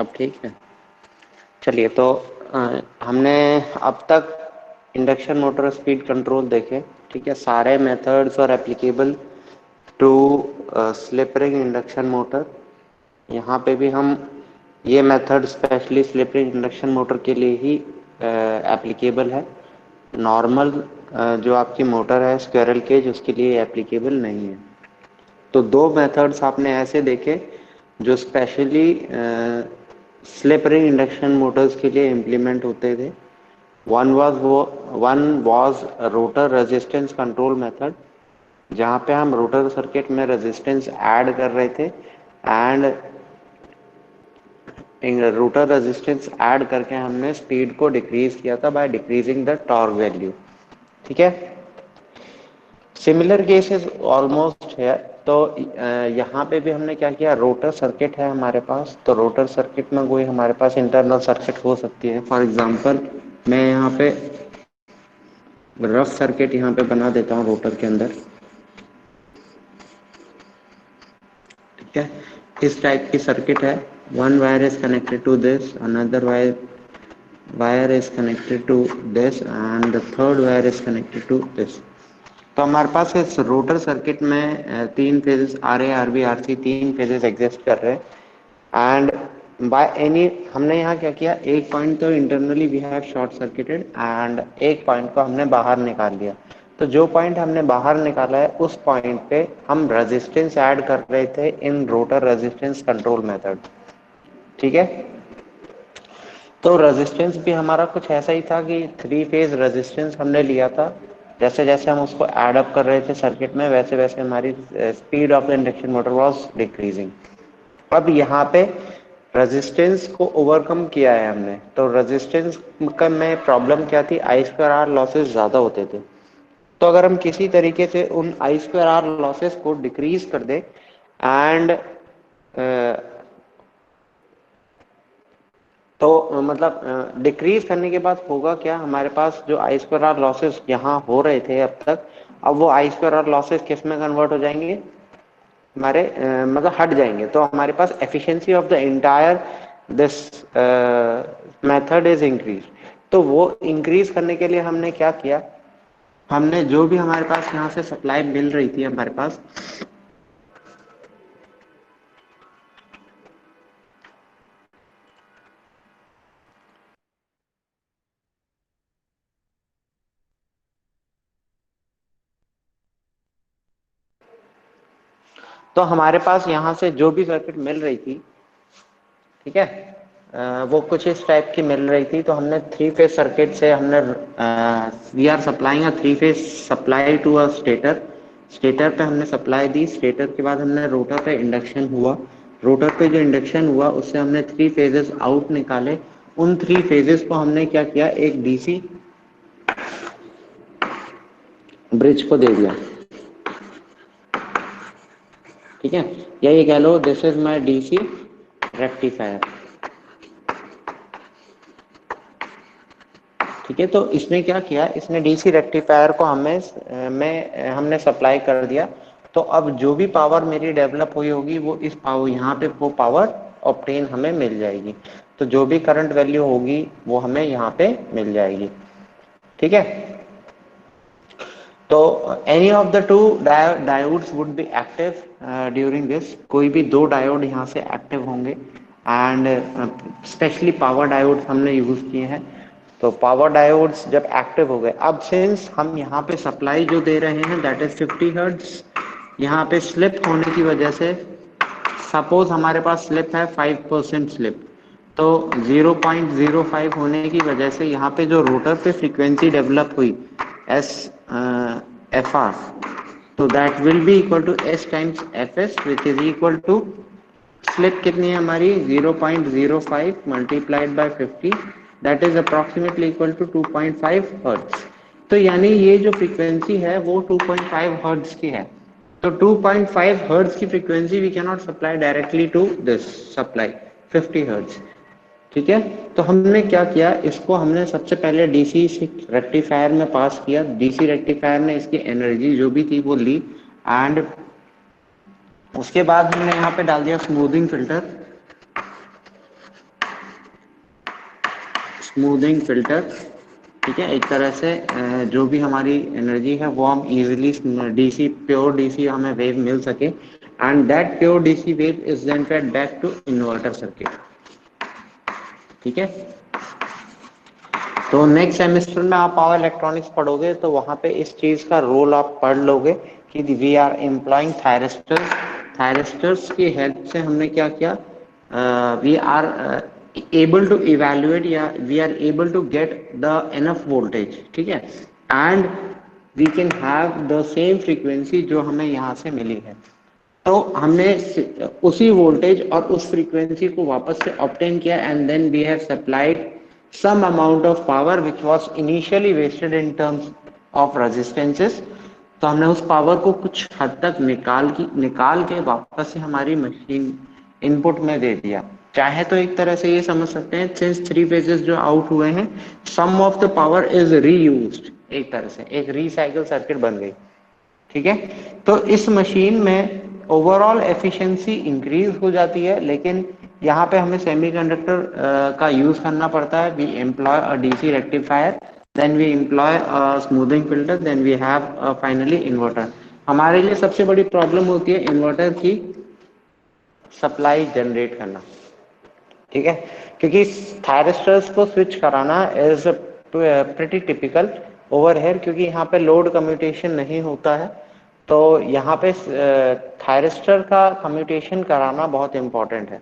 अब ठीक है। चलिए तो हमने अब तक इंडक्शन मोटर स्पीड कंट्रोल देखे। ठीक है, सारे मेथड्स और applicable to slip ring induction motor. यहाँ पे भी हम ये method specially slip ring induction motor के लिए ही एप्लीकेबल है। नॉर्मल जो आपकी मोटर है स्क्विरल केज, उसके लिए एप्लीकेबल नहीं है। तो दो मेथड्स आपने ऐसे देखे जो specially slip ring induction Motors के लिए इम्प्लीमेंट होते थे। One was rotor resistance control method, जहाँ पे हम रोटर सर्किट में रेजिस्टेंस ऐड कर रहे थे एंड रोटर रेजिस्टेंस ऐड करके हमने स्पीड को डिक्रीज किया था by decreasing the torque value. ठीक है, सिमिलर केसेस ऑलमोस्ट है। तो यहाँ पे भी हमने क्या किया, रोटर सर्किट है हमारे पास, तो रोटर सर्किट में कोई हमारे पास इंटरनल सर्किट हो सकती है। फॉर एग्जांपल मैं यहाँ पे रफ सर्किट यहाँ पे बना देता हूँ रोटर के अंदर। ठीक है, इस टाइप की सर्किट है। One wire is connected to this, another wire is connected to this and the third wire is connected to this. तो हमारे पास इस रोटर सर्किट में तीन phases R A R B R C तीन phases exist कर रहे हैं। एंड बाय एनी हमने यहाँ क्या किया, एक पॉइंट तो internally we have short circuited and एक पॉइंट को हमने बाहर निकाल लिया। तो जो पॉइंट हमने बाहर निकाला है उस पॉइंट पे हम रेजिस्टेंस ऐड कर रहे थे इन रोटर रेजिस्टेंस कंट्रोल मेथड। ठीक है, तो रेजिस्टेंस भी हमारा कुछ ऐसा ही था कि थ्री फेज रेजिस्टेंस हमने लिया था। जैसे जैसे हम उसको ऐड अप कर रहे थे सर्किट में, वैसे वैसे हमारी speed of the induction motor was decreasing. अब यहाँ पे रेजिस्टेंस को ओवरकम किया है हमने। तो रेजिस्टेंस का में प्रॉब्लम क्या थी, आई स्क्वायर आर लॉसेस ज्यादा होते थे। तो अगर हम किसी तरीके से उन आई स्क्वायर आर लॉसेस को डिक्रीज कर दे एंड तो मतलब डिक्रीज करने के बाद होगा क्या, हमारे पास जो आई स्क्वायर आर लॉसेस यहाँ हो रहे थे अब तक, अब वो आई स्क्वायर आर लॉसेस किस में कन्वर्ट हो जाएंगे, हमारे मतलब हट जाएंगे। तो हमारे पास efficiency of the entire this method is increase. तो वो इंक्रीज करने के लिए हमने क्या किया, हमने जो भी हमारे पास यहाँ से सप्लाई मिल रही थी हमारे पास, तो हमारे पास यहाँ से जो भी सर्किट मिल रही थी, ठीक है, वो कुछ इस टाइप की मिल रही थी। तो हमने थ्री फेज सर्किट से हमने we are supplying a three phase supply to a stator. Stator पे हमने सप्लाई दी, स्टेटर के बाद हमने रोटर पे इंडक्शन हुआ, रोटर पे जो इंडक्शन हुआ उससे हमने थ्री फेजेस आउट निकाले। उन थ्री फेजेस को हमने क्या किया, एक डीसी ब्रिज को दे दिया। ठीक है, या ये कह लो this is my DC rectifier. ठीक है, तो इसने क्या किया, इसने डीसी रेक्टिफायर को हमने सप्लाई कर दिया। तो अब जो भी पावर मेरी डेवलप हुई होगी वो इस पावर यहाँ पे वो पावर ऑब्टेन हमें मिल जाएगी। तो जो भी करंट वैल्यू होगी वो हमें यहाँ पे मिल जाएगी। ठीक है, तो any of the two diodes would be active during this. कोई भी दो डायोड यहाँ से एक्टिव होंगे एंड स्पेशली पावर डायोड्स हमने यूज किए हैं। तो पावर डायोड्स जब एक्टिव हो गए, अब सिंस हम यहाँ पे सप्लाई जो दे रहे हैं दैट इज 50 हर्ट्ज, यहाँ पे स्लिप होने की वजह से सपोज हमारे पास स्लिप है 5% स्लिप, तो 0.05 होने की वजह से यहाँ पे जो रोटर पे फ्रीक्वेंसी डेवलप हुई एस एफ आर, तो that will be equal to S times F S which is equal to slip कितनी है हमारी 0.05 multiplied by 50, that is approximately equal to 2.5 hertz. तो यानी ये जो फ्रीक्वेंसी है वो 2.5 हर्ट्ज की है। तो 2.5 हर्ट्ज की frequency we can not supply directly to this supply 50 hertz. ठीक है, तो हमने क्या किया, इसको हमने सबसे पहले डीसी रेक्टिफायर में पास किया। डीसी रेक्टिफायर ने इसकी एनर्जी जो भी थी वो ली एंड उसके बाद हमने यहाँ पे डाल दिया स्मूथिंग फिल्टर। स्मूथिंग फिल्टर, ठीक है। एक तरह से जो भी हमारी एनर्जी है वो हम इजीली डीसी, प्योर डीसी हमें वेव मिल सके, and that pure DC wave is then fed back to inverter circuit, ठीक है। तो नेक्स्ट सेमेस्टर में आप पावर इलेक्ट्रॉनिक्स पढ़ोगे तो वहां पे इस चीज का रोल आप पढ़ लोगे कि we are employing thyristors, thyristors की हेल्प से हमने क्या किया, we are able to evaluate या we are able to get the enough voltage, ठीक है, and we can have the same frequency जो हमें यहाँ से मिली है। तो हमने उसी वोल्टेज और उस फ्रीक्वेंसी को वापस से ऑब्टेन किया, and then we have supplied some amount of power which was initially wasted in terms of resistances। तो हमने उस पावर को कुछ हद तक निकाल के वापस से हमारी मशीन इनपुट में दे दिया। चाहे तो एक तरह से ये समझ सकते हैं, सिंस थ्री फेजेस जो आउट हुए हैं, some of the power is reused, एक तरह से एक रिसाइकल सर्किट बन गई, ठीक है। तो इस मशीन में ओवरऑल एफिशिएंसी इंक्रीज हो जाती है, लेकिन यहाँ पे हमें सेमीकंडक्टर का यूज करना पड़ता है। We employ a DC rectifier, then we employ a smoothing filter, then we have finally inverter. हमारे लिए सबसे बड़ी प्रॉब्लम होती है इन्वर्टर की सप्लाई जनरेट करना, ठीक है, क्योंकि थायरिस्टर्स को स्विच कराना is pretty typical over here, क्योंकि यहाँ पे लोड कम्यूटेशन नहीं होता है। तो यहाँ पे थायरिस्टर का कम्यूटेशन कराना बहुत इंपॉर्टेंट है,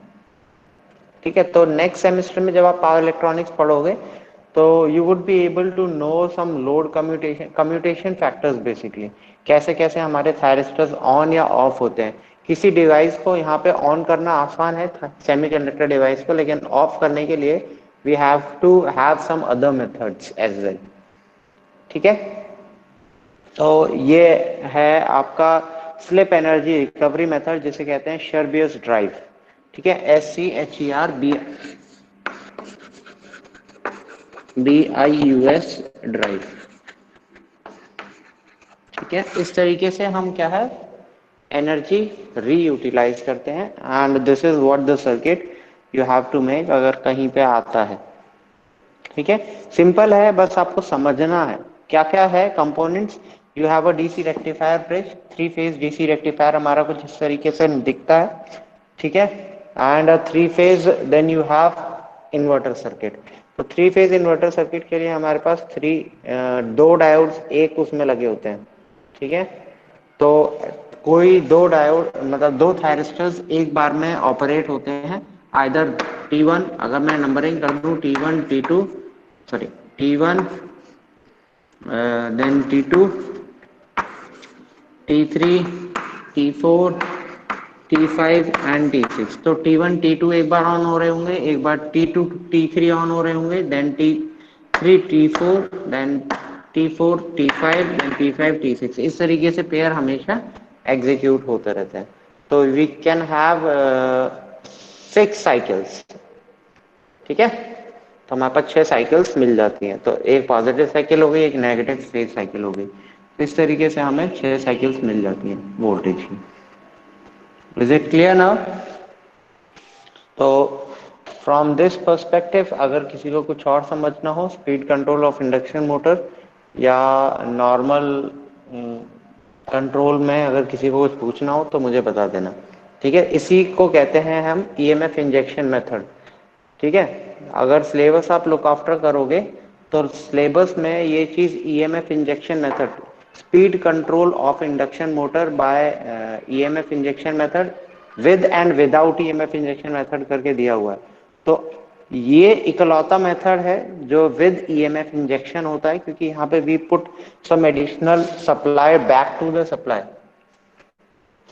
ठीक है। तो नेक्स्ट सेमेस्टर में जब आप पावर इलेक्ट्रॉनिक्स पढ़ोगे तो you would be able to know some load commutation factors, basically कैसे कैसे हमारे थायरिस्टर्स ऑन या ऑफ होते हैं। किसी डिवाइस को यहाँ पे ऑन करना आसान है सेमीकंडक्टर डिवाइस को, लेकिन ऑफ करने के लिए we have to have some other methods as well, ठीक है। तो ये है आपका स्लिप एनर्जी रिकवरी मेथड, जिसे कहते हैं शर्बियस ड्राइव, ठीक है, SCHERBIUS ड्राइव, ठीक है। इस तरीके से हम क्या है एनर्जी रीयूटिलाइज करते हैं, and this is what the circuit you have to make अगर कहीं पे आता है, ठीक है। सिंपल है, बस आपको समझना है क्या क्या है components. You have a DC rectifier bridge, three phase DC rectifier हमारा कुछ इस तरीके से दिखता है, ठीक है, and three phase, then you have inverter circuit. तो थ्री फेज इन्वर्टर सर्किट के लिए हमारे पास दो डायोड्स एक उसमें लगे होते हैं, ठीक है। तो कोई दो डायोड मतलब दो थायरिस्टर्स एक बार में ऑपरेट होते हैं, आइदर T1, अगर मैं नंबरिंग कर दूं T1 T2 sorry T1, then T2 T3 T4 T5 and T6। तो T1 T2 एक बार ऑन हो रहे होंगे, एक बार T2 T3 ऑन हो रहे होंगे, then T3 T4, then T4 T5, then T5 T6। इस तरीके से पेयर हमेशा एग्जीक्यूट होते रहते हैं। तो वी कैन हैव 6 साइकिल्स, ठीक है। तो हमारे पास 6 साइकिल्स मिल जाती हैं। तो एक पॉजिटिव साइकिल हो गई, एक नेगेटिव फेज साइकिल हो गई। तो इस तरीके से हमें 6 साइकिल्स मिल जाती हैं वोल्टेज की। Is it clear now? तो फ्रॉम दिस पर्सपेक्टिव अगर किसी को कुछ और समझना हो, speed control of induction motor या नॉर्मल कंट्रोल में अगर किसी को कुछ पूछना हो तो मुझे बता देना, ठीक है। इसी को कहते हैं हम ईएमएफ इंजेक्शन मेथड, ठीक है। अगर सिलेबस आप लुक आफ्टर करोगे तो सिलेबस में ये चीज EMF injection method, speed control of induction motor by EMF injection method with and without EMF injection method करके दिया हुआ है। तो ये इकलौता मेथड है जो विद ईएमएफ इंजेक्शन होता है, क्योंकि यहाँ पे we put some additional supply back to the supply,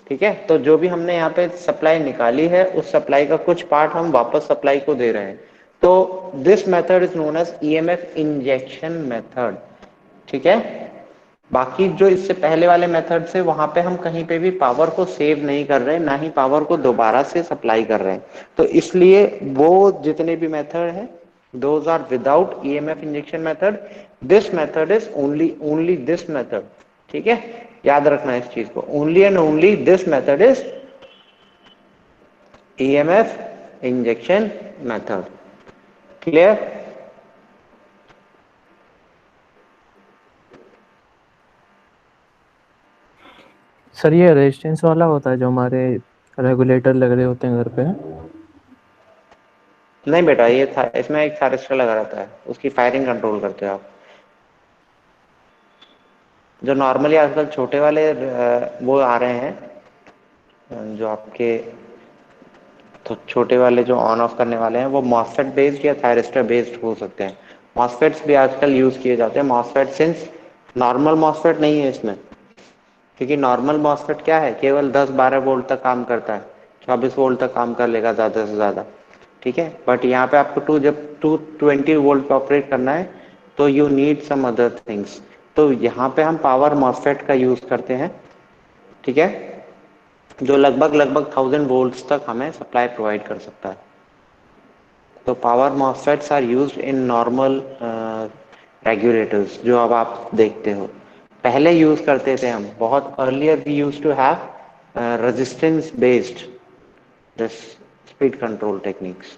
ठीक है। तो जो भी हमने यहाँ पे सप्लाई निकाली है उस सप्लाई का कुछ पार्ट हम वापस सप्लाई को दे रहे हैं। तो this method is known as EMF injection method, ठीक है। बाकी जो इससे पहले वाले मेथड से वहां पे हम कहीं पे भी पावर को सेव नहीं कर रहे, ना ही पावर को दोबारा से सप्लाई कर रहे हैं। तो इसलिए वो जितने भी मेथड है those are without EMF injection method. This method is only this method, ठीक है। याद रखना इस चीज को, only and only this method is EMF injection method. Clear? Sir ये रेजिस्टेंस वाला होता है जो हमारे रेगुलेटर लग रहे होते हैं घर पे? नहीं बेटा, ये था, इसमें एक थायरिस्टर लगा रहता है, उसकी फायरिंग कंट्रोल करते हो आप। जो नॉर्मली आजकल छोटे वाले वो आ रहे हैं, जो आपके तो छोटे वाले जो ऑन ऑफ करने वाले हैं, वो मॉसफेट बेस्ड या थायरिस्टर बेस्ड हो सकते हैं। मॉसफेट्स भी आजकल यूज किए जाते हैं। मॉसफेट सिंस नॉर्मल मॉसफेट नहीं है इसमें, क्योंकि नॉर्मल मॉसफेट क्या है, केवल 10-12 वोल्ट तक काम करता है, 24 वोल्ट तक काम कर लेगा ज़्यादा से ज़्यादा। ठीक है, बट यहाँ पे आपको जब 220 वोल्ट पे ऑपरेट करना है, तो you need some other things. तो यहाँ पे हम पावर मॉसफेट का यूज करते हैं। ठीक है, जो लगभग लगभग 1000 वोल्ट तक हमें सप्लाई प्रोवाइड कर सकता है। तो power MOSFETs are used in normal regulators जो अब आप देखते हो। पहले यूज करते थे हम, बहुत earlier we use to have resistance based this speed control techniques.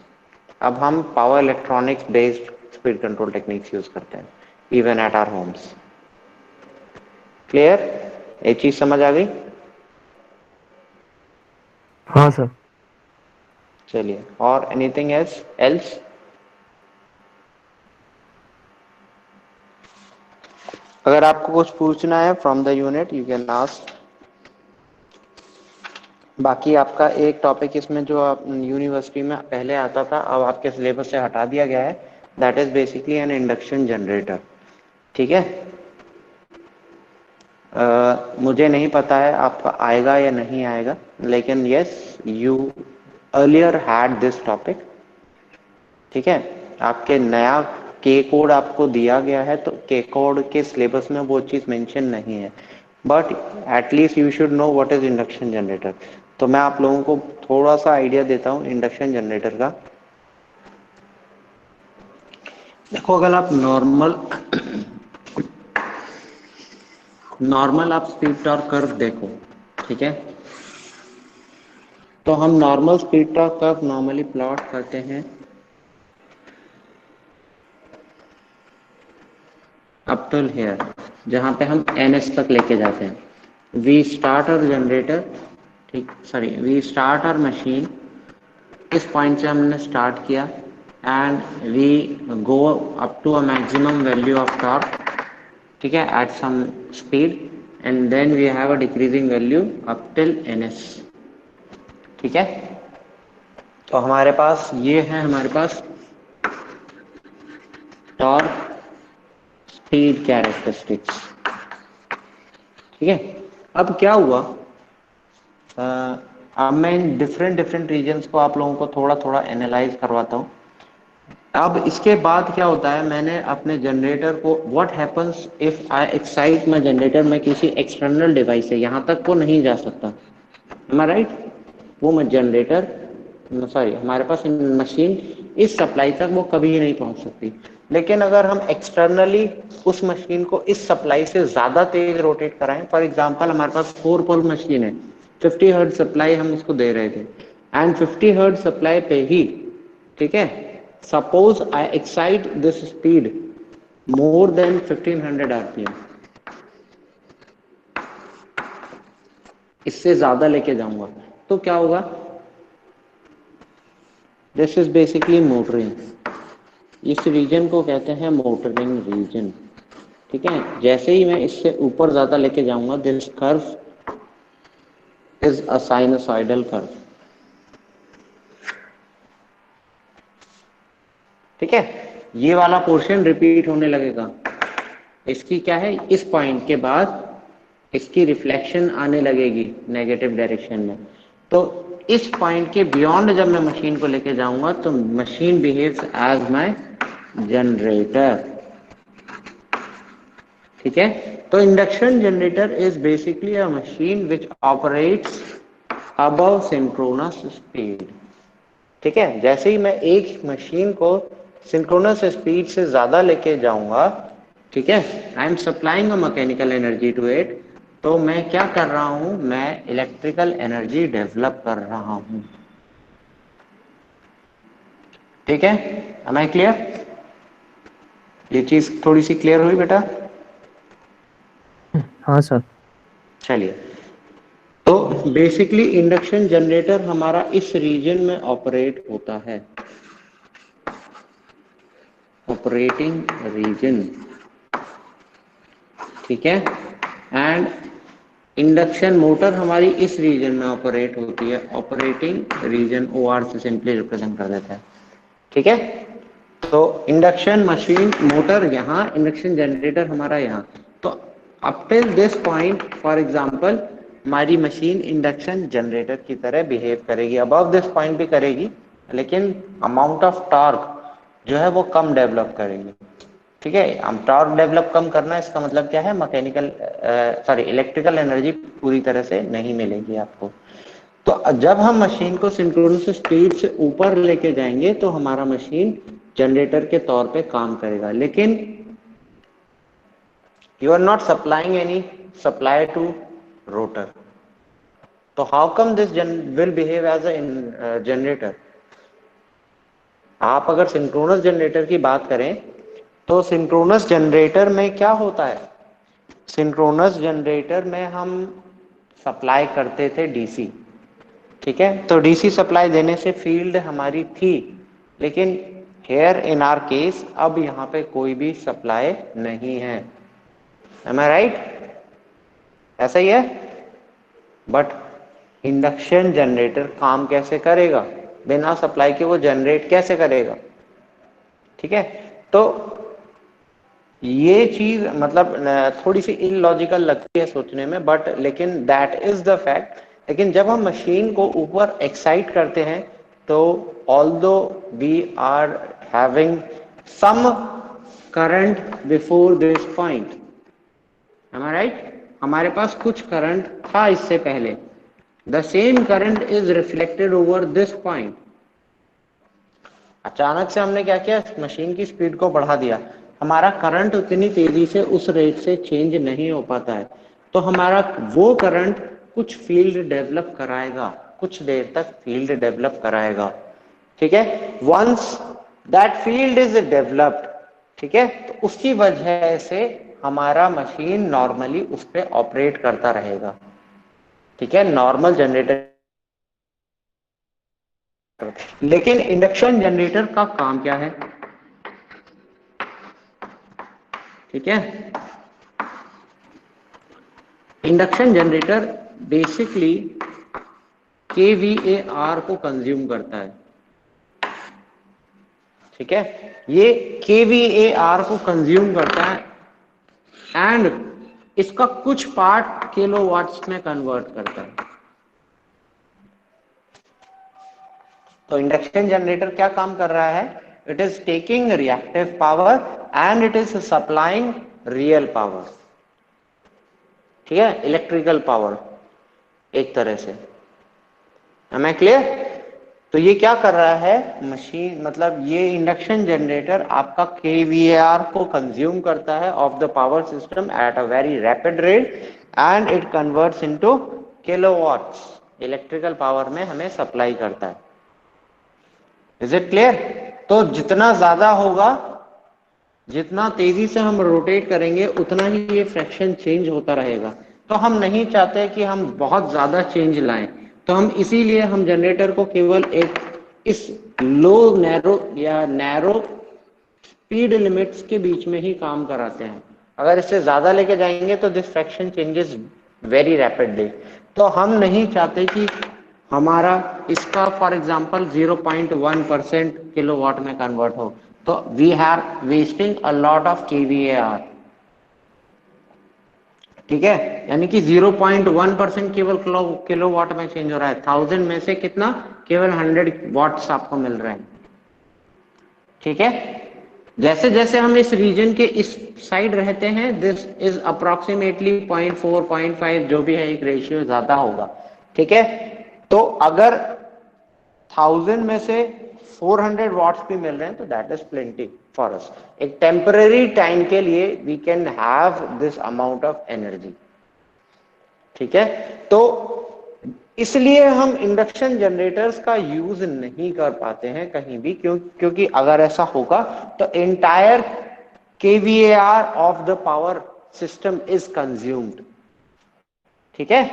अब हम power electronics based speed control techniques use करते हैं even at our homes. Clear? एक चीज समझ आ गई? हाँ सर। चलिए, और एनीथिंग एल्स एल्स? अगर आपको कुछ पूछना है from the unit you can ask. बाकी आपका एक टॉपिक इसमें जो आप यूनिवर्सिटी में पहले आता था, अब आपके सिलेबस से हटा दिया गया है, that is basically N induction generator. ठीक है, मुझे नहीं पता है आपका आएगा या नहीं आएगा, लेकिन yes, you earlier had this topic. ठीक है, आपके नया के कोड आपको दिया गया है, तो के कोड के सिलेबस में वो चीज़ मेंशन नहीं है, but at least you should know what is induction generator. तो मैं आप लोगों को थोड़ा सा आइडिया देता हूँ इंडक्शन जनरेटर का। देखो, अगर आप नॉर्मल नॉर्मल आप स्पीड टॉर्क कर्व देखो, ठीक है, तो हम normal speed torque curve normally plot करते हैं अप टिल हेयर, जहां पे हम एनएस तक लेके जाते हैं। वी स्टार्ट आवर जनरेटर, ठीक, sorry, we start our machine, इस पॉइंट से हमने स्टार्ट किया, and we go up to a maximum value of torque, ठीक है, at some speed, and then we have a decreasing value up till NS. ठीक है, तो हमारे पास ये है, हमारे पास टॉर्क स्पीड कैरेक्टरिस्टिक्स। ठीक है, अब क्या हुआ, अब मैं इन डिफरेंट डिफरेंट रीजन्स को आप लोगों को थोड़ा थोड़ा एनालाइज करवाता हूँ। अब इसके बाद क्या होता है, मैंने अपने जनरेटर को, what happens if I excite my generator, मैं किसी एक्सटर्नल डिवाइस से, यहाँ तक वो नहीं जा सकता, एम आई राइट, वो मैं जनरेटर, सॉरी, हमारे पास मशीन इस सप्लाई तक वो कभी नहीं पहुंच सकती। लेकिन अगर हम एक्सटर्नली उस मशीन को इस सप्लाई से ज्यादा तेज रोटेट कराएं, फॉर एग्जांपल हमारे पास 4 पोल मशीन है, 50 हर्ट्ज सप्लाई हम उसको दे रहे थे, एंड 50 हर्ट्ज सप्लाई पे ही, ठीक है, suppose I excite this speed more than 1500 RPM, इससे ज्यादा लेके जाऊंगा, तो क्या होगा, दिस इज बेसिकली मोटरिंग। इस रीजन को कहते हैं मोटरिंग रीजन। ठीक है, जैसे ही मैं इससे ऊपर ज्यादा लेके जाऊंगा, this curve is a sinusoidal curve. ठीक है, ये वाला पोर्शन रिपीट होने लगेगा। इसकी क्या है, इस पॉइंट के बाद इसकी रिफ्लेक्शन आने लगेगी नेगेटिव डायरेक्शन में। तो इस पॉइंट के बियॉन्ड जब मैं मशीन को लेके जाऊंगा, तो machine behaves as my generator. ठीक है, तो induction generator is basically a machine which operates above synchronous speed. ठीक है, जैसे ही मैं एक मशीन को सिंक्रोनस स्पीड से ज्यादा लेके जाऊंगा, ठीक है, I am supplying a mechanical energy to it, तो मैं क्या कर रहा हूं, मैं इलेक्ट्रिकल एनर्जी डेवलप कर रहा हूं। ठीक है, एम आई क्लियर? ये चीज थोड़ी सी क्लियर हुई बेटा? हाँ सर। चलिए, बेसिकली इंडक्शन जनरेटर हमारा इस रीजन में ऑपरेट होता है, ऑपरेटिंग रीजन, ठीक है। एंड इंडक्शन मोटर हमारी इस रीजन में ऑपरेट होती है, ऑपरेटिंग रीजन OR से सिंपली रिप्रेजेंट कर देता है, ठीक है। तो इंडक्शन मशीन मोटर यहाँ, इंडक्शन जनरेटर हमारा यहाँ। तो up till this point for example हमारी मशीन इंडक्शन जनरेटर की तरह बिहेव करेगी, अबव दिस पॉइंट भी करेगी, लेकिन अमाउंट ऑफ टॉर्क जो है वो कम डेवलप करेगी, ठीक है। हम टॉर्क डेवलप कम करना, इसका मतलब क्या है, मैकेनिकल इलेक्ट्रिकल एनर्जी पूरी तरह से नहीं मिलेगी आपको। तो जब हम मशीन को सिंक्रोनस स्पीड से ऊपर लेके जाएंगे तो हमारा मशीन जनरेटर के तौर पे काम करेगा, लेकिन you are not supplying any supply to rotor, तो how come this will behave as a generator. आप अगर सिंक्रोनस जनरेटर की बात करें तो सिंक्रोनस जनरेटर में क्या होता है, सिंक्रोनस जनरेटर में हम सप्लाई करते थे डीसी, ठीक है। तो डीसी सप्लाई देने से फील्ड हमारी थी, लेकिन हेयर इन आर केस अब यहाँ पे कोई भी सप्लाई नहीं है, एम आई राइट, ऐसा ही है। बट इंडक्शन जनरेटर काम कैसे करेगा, बिना सप्लाई के वो जनरेट कैसे करेगा, ठीक है। तो ये चीज मतलब थोड़ी सी इलॉजिकल लगती है सोचने में, बट लेकिन दैट इज द फैक्ट। लेकिन जब हम मशीन को ऊपर एक्साइट करते हैं तो although we are having some current before this point, am I right, हमारे पास कुछ करंट था इससे पहले, the same current is reflected over this point. अचानक से हमने क्या किया, मशीन की स्पीड को बढ़ा दिया, हमारा करंट उतनी तेजी से उस रेट से चेंज नहीं हो पाता है, तो हमारा वो करंट कुछ फील्ड डेवलप कराएगा, कुछ देर तक फील्ड डेवलप कराएगा, ठीक है। Once that field is developed, ठीक है, तो उसकी वजह से हमारा मशीन नॉर्मली उस पर ऑपरेट करता रहेगा, ठीक है, नॉर्मल जनरेटर। लेकिन इंडक्शन जनरेटर का काम क्या है, ठीक है। इंडक्शन जनरेटर बेसिकली केवीएआर को कंज्यूम करता है, ठीक है, ये केवीएआर को कंज्यूम करता है एंड इसका कुछ पार्ट किलोवाट्स में कन्वर्ट करता है। तो इंडक्शन जनरेटर क्या काम कर रहा है, it is taking reactive power and it is supplying real power, ठीक है, इलेक्ट्रिकल पावर एक तरह से, एम आई क्लियर। तो ये क्या कर रहा है मशीन, मतलब ये इंडक्शन जनरेटर आपका केवीएआर को कंज्यूम करता है of the power system at a very rapid rate and it converts into kilowatts, electrical power में हमें सप्लाई करता है, इज इट क्लियर। तो जितना ज्यादा होगा, जितना तेजी से हम रोटेट करेंगे उतना ही ये फ्रैक्शन चेंज होता रहेगा। तो हम नहीं चाहते कि हम बहुत ज्यादा चेंज लाएं, तो हम इसीलिए हम जनरेटर को केवल एक इस लो नैरो या नैरो स्पीड लिमिट्स के बीच में ही काम कराते हैं। अगर इससे ज्यादा लेके जाएंगे तो this fraction changes very rapidly. तो हम नहीं चाहते कि हमारा इसका फॉर एग्जांपल 0.1% किलोवाट में कन्वर्ट हो, तो we are wasting a lot of KVAR, ठीक है, यानी कि 0.1% केवल किलोवाट में चेंज हो रहा है, 1000 में से कितना, केवल 100 वॉट्स आपको मिल रहे हैं, ठीक है। जैसे जैसे हम इस रीजन के इस साइड रहते हैं दिस इज अप्रोक्सीमेटली 0.4 0.5 जो भी है, एक रेशियो ज्यादा होगा, ठीक है। तो अगर 1000 में से 400 वॉट्स भी मिल रहे हैं तो that is plenty for us, एक टेम्पररी टाइम के लिए we can have this amount of energy, ठीक है। तो इसलिए हम इंडक्शन जनरेटर्स का यूज नहीं कर पाते हैं कहीं भी, क्योंकि अगर ऐसा होगा तो entire KVAR of the power system is consumed, ठीक है।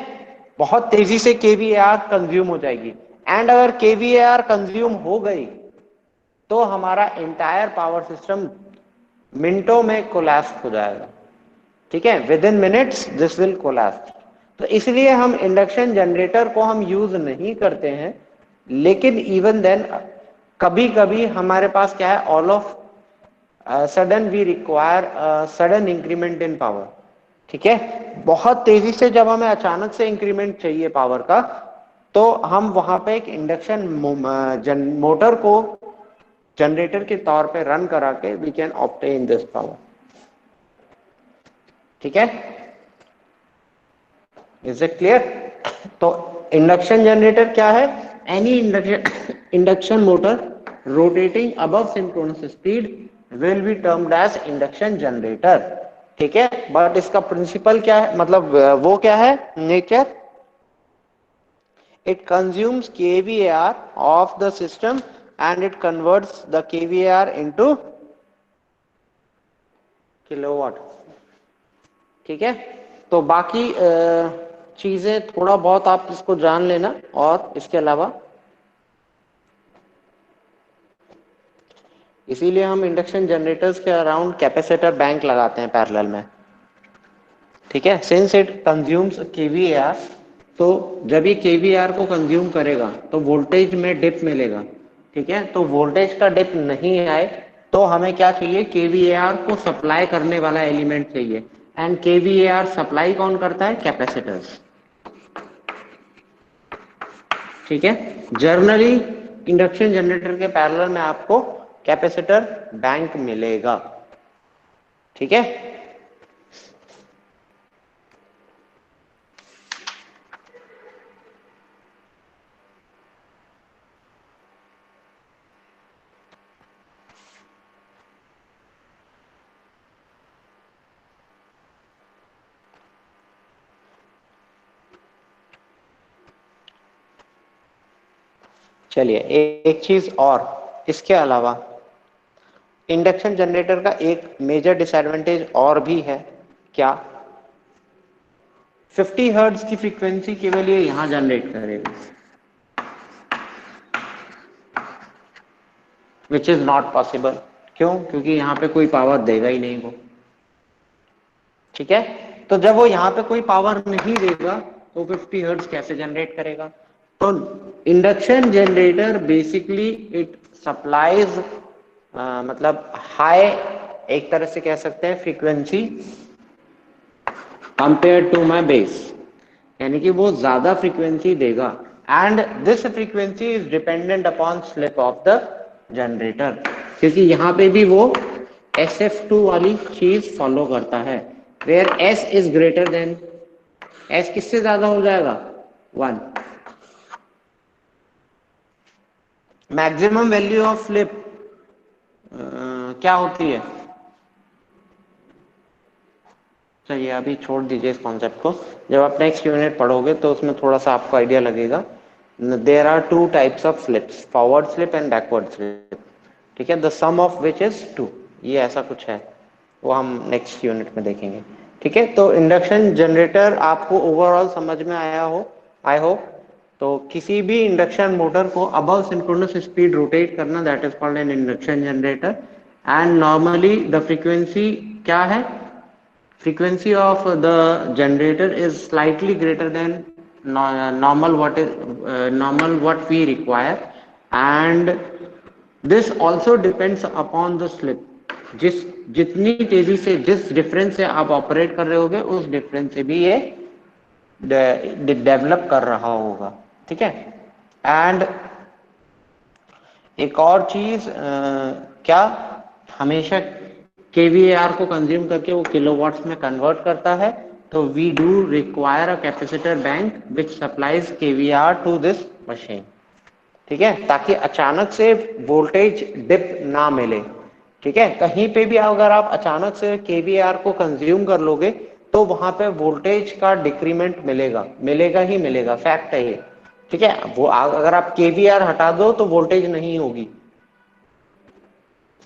बहुत तेजी से केवीएआर कंज्यूम हो जाएगी। एंड अगर केवीएआर कंज्यूम हो गई तो हमारा एंटायर पावर सिस्टम मिनटों में कोलैप्स हो जाएगा। ठीक है, with in minutes this will collapse. तो इसलिए हम इंडक्शन जनरेटर को हम यूज नहीं करते हैं, लेकिन इवन देन कभी कभी हमारे पास क्या है, all of sudden we require sudden increment in power. ठीक है, बहुत तेजी से जब हमें अचानक से इंक्रीमेंट चाहिए पावर का, तो हम वहां पे एक इंडक्शन मोटर को जनरेटर के तौर पे रन करा के we can obtain this power. ठीक है, इज इट क्लियर? तो इंडक्शन जनरेटर क्या है? Any induction motor rotating above synchronous speed will be termed as induction generator. ठीक है, बट इसका प्रिंसिपल क्या है, मतलब वो क्या है nature? It consumes kVAR of the system and it converts the kVAR into kilowatt. ठीक है, तो बाकी चीजें थोड़ा बहुत आप इसको जान लेना। और इसके अलावा इसीलिए हम इंडक्शन जनरेटर्स के अराउंड कैपेसिटर बैंक लगाते हैं पैरेलल में। ठीक है, सिंस इट कंज्यूम्स kVAR, तो जब ये kVAR को कंज्यूम करेगा तो वोल्टेज में डिप मिलेगा। ठीक है, तो वोल्टेज का डिप नहीं आए तो हमें क्या चाहिए, kVAR को सप्लाई करने वाला एलिमेंट चाहिए। एंड kVAR सप्लाई कौन करता है? कैपेसिटर्स। ठीक है, जर्नली इंडक्शन जनरेटर के पैरेलल में आपको कैपेसिटर बैंक मिलेगा। ठीक है, चलिए एक चीज और इसके अलावा इंडक्शन जनरेटर का एक मेजर डिसएडवांटेज और भी है। क्या? 50 हर्ट्ज की फ्रीक्वेंसी केवल ये यहां जनरेट करेगा, विच इज नॉट पॉसिबल। क्यों? क्योंकि यहां पे कोई पावर देगा ही नहीं वो। ठीक है, तो जब वो यहां पे कोई पावर नहीं देगा तो 50 हर्ट्ज कैसे जनरेट करेगा? तो induction generator basically it supplies मतलब हाई, एक तरह से कह सकते हैं frequency compare to my base, यानी कि वो ज्यादा फ्रीक्वेंसी देगा। And this frequency is dependent upon slip of the generator, क्योंकि यहां पे भी वो SF2 वाली चीज फॉलो करता है, where S is greater than, S किससे ज्यादा हो जाएगा? 1। मैक्सिमम वैल्यू ऑफ स्लिप क्या होती है? चलिए अभी छोड़ दीजिए इस कॉन्सेप्ट को, जब आप नेक्स्ट यूनिट पढ़ोगे तो उसमें थोड़ा सा आपको आइडिया लगेगा। There are two types of slips, forward slip and backward slip. ठीक है, the sum of which is 2, ये ऐसा कुछ है, वो हम नेक्स्ट यूनिट में देखेंगे। ठीक है, तो इंडक्शन जनरेटर आपको ओवरऑल समझ में आया हो, आई होप। तो किसी भी इंडक्शन मोटर को अबव सिंक्रोनस स्पीड रोटेट करना, that is called an induction generator. And normally the frequency क्या है? Frequency of the generator is slightly greater than normal what we require, and this also depends upon the slip। जिस जितनी तेजी से, जिस difference से आप ऑपरेट कर रहे होगे उस डिफरेंस से भी ये डेवलप कर रहा होगा। ठीक है, एंड एक और चीज क्या, हमेशा kVAR को कंज्यूम करके वो किलोवाट्स में कन्वर्ट करता है, तो we do require a capacitor bank which supplies kVAR to this machine. ठीक है, ताकि अचानक से वोल्टेज डिप ना मिले। ठीक है, कहीं पे भी अगर आप अचानक से kVAR को कंज्यूम कर लोगे तो वहां पे वोल्टेज का डिक्रीमेंट मिलेगा, मिलेगा ही मिलेगा, फैक्ट है ये। ठीक है, वो अगर आप kVAR हटा दो तो वोल्टेज नहीं होगी,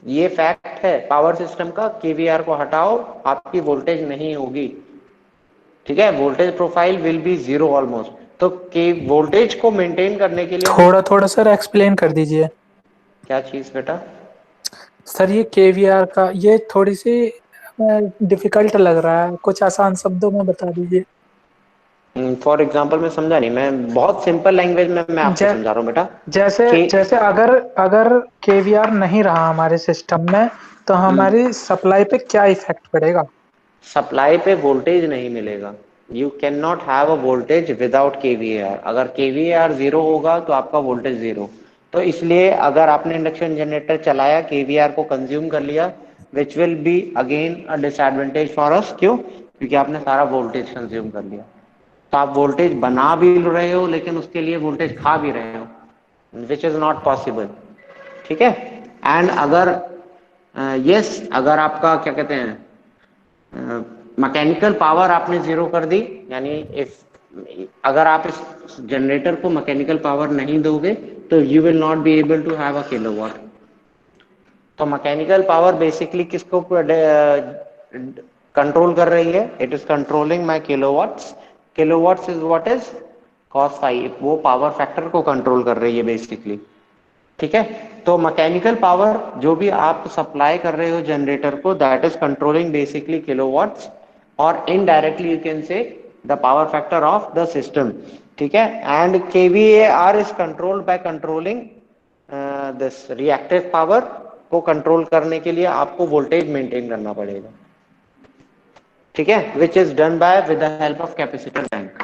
ये फैक्ट है पावर सिस्टम का। kVAR को हटाओ, आपकी वोल्टेज नहीं होगी। ठीक है, voltage profile will be zero almost. तो के वोल्टेज को मेंटेन करने के लिए हम थोड़ा थोड़ा सर एक्सप्लेन कर दीजिए। क्या चीज बेटा? सर ये केवीआर का ये थोड़ी सी डिफिकल्ट लग रहा है, कुछ आसान शब्दों में बता दीजिए। फॉर एग्जाम्पल मैं समझा नहीं, मैं बहुत सिंपल लैंग्वेज में मैं आपको जै, समझा रहा हूँ बेटा जैसे कि जैसे अगर अगर केवीआर नहीं रहा हमारे सिस्टम में तो हमारी सप्लाई पे क्या इफेक्ट पड़ेगा? सप्लाई पे वोल्टेज नहीं मिलेगा। You can not have a voltage without KVAR. अगर केवीएआर जीरो होगा तो आपका वोल्टेज जीरो। तो इसलिए अगर आपने इंडक्शन जनरेटर चलाया, केवीआर को कंज्यूम कर लिया, which will be again a disadvantage for us. क्यों? क्योंकि आपने सारा वोल्टेज कंज्यूम कर लिया। तो आप वोल्टेज बना भी रहे हो लेकिन उसके लिए वोल्टेज खा भी रहे हो, विच इज नॉट पॉसिबल। ठीक है। एंड अगर यस अगर आपका क्या कहते हैं मैकेनिकल पावर आपने जीरो कर दी, यानी इफ अगर आप इस जनरेटर को मैकेनिकल पावर नहीं दोगे तो you will not be able to have a kilowatt. तो मैकेनिकल पावर बेसिकली किसको कंट्रोल कर रही है? It is controlling my kilowatts. Kilowatts is what is cos phi, वो पावर फैक्टर को कंट्रोल कर रही है बेसिकली। ठीक है। तो मैकेनिकल पावर जो भी आप सप्लाई कर रहे हो जनरेटर को, that is controlling basically kilowatts, और indirectly you can say the power factor of the system. ठीक है। And KVAR is controlled by controlling this reactive power को कंट्रोल करने के लिए आपको वोल्टेज मेंटेन करना पड़ेगा। ठीक है, which is done by with the help of capacitor bank.